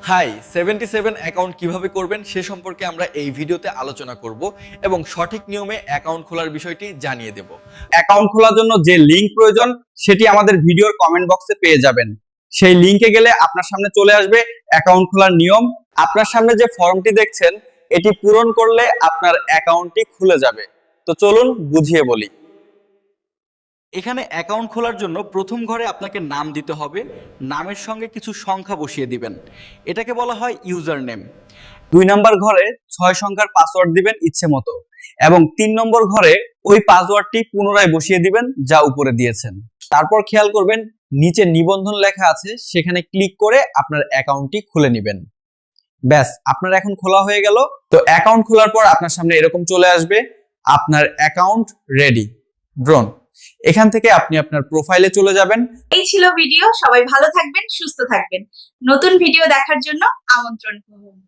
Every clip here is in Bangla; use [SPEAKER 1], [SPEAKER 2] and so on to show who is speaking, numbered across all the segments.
[SPEAKER 1] হাই 77 অ্যাকাউন্ট কিভাবে করবেন সে সম্পর্কে আমরা এই ভিডিওতে আলোচনা করব এবং সঠিক নিয়মে অ্যাকাউন্ট খোলার বিষয়টি জানিয়ে দেব।
[SPEAKER 2] অ্যাকাউন্ট খোলার জন্য যে লিংক প্রয়োজন সেটি আমাদের ভিডিওর কমেন্ট বক্সে পেয়ে যাবেন। সেই লিংকে গেলে আপনার সামনে চলে আসবে অ্যাকাউন্ট খোলার নিয়ম। আপনার সামনে যে ফর্মটি দেখছেন এটি পূরণ করলে আপনার অ্যাকাউন্টটি খুলে যাবে। তো চলুন বুঝিয়ে বলি।
[SPEAKER 1] এখানে অ্যাকাউন্ট খোলার জন্য প্রথম ঘরে আপনাকে নাম দিতে হবে, নামের সঙ্গে কিছু সংখ্যা বসিয়ে দিবেন, এটাকে বলা হয় ইউজার নেম।
[SPEAKER 2] 2 নম্বর ঘরে 6 সংখ্যার পাসওয়ার্ড দিবেন ইচ্ছে মতো এবং 3 নম্বর ঘরে ওই পাসওয়ার্ডটি পুনরায় বসিয়ে দিবেন যা উপরে দিয়েছেন। তারপর খেয়াল করবেন নিচে নিবন্ধন লেখা আছে, সেখানে ক্লিক করে আপনার অ্যাকাউন্টটি খুলে নেবেন। ব্যাস, আপনার এখন খোলা হয়ে গেল। তো অ্যাকাউন্ট খোলার পর আপনার সামনে এরকম চলে আসবে আপনার অ্যাকাউন্ট রেডি ড্রোন। এখান থেকে আপনি আপনার প্রোফাইলে চলে যাবেন।
[SPEAKER 3] এই ছিল ভিডিও। সবাই ভালো থাকবেন, সুস্থ থাকবেন। নতুন ভিডিও দেখার জন্য আমন্ত্রণ।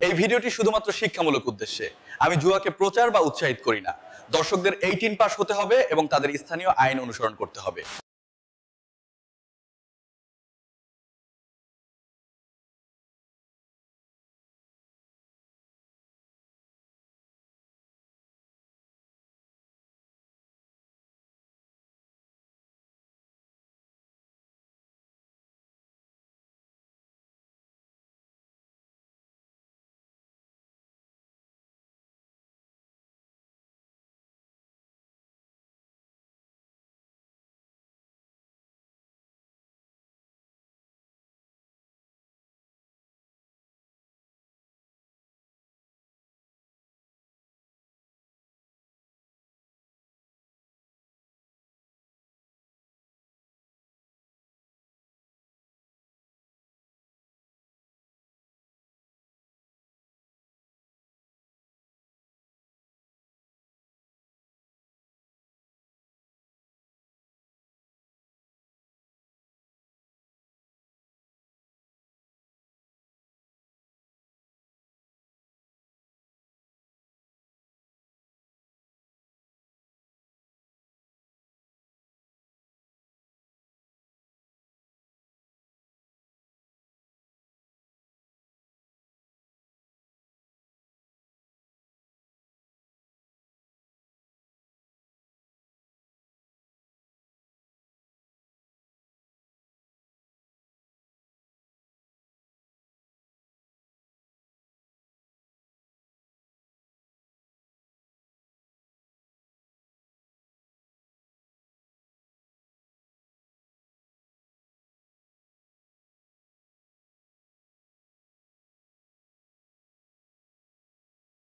[SPEAKER 1] এই ভিডিওটি শুধুমাত্র শিক্ষামূলক উদ্দেশ্যে। আমি জুয়াকে প্রচার বা উৎসাহিত করি না। দর্শকদের 18 পাস হতে হবে এবং তাদের স্থানীয় আইন অনুসরণ করতে হবে।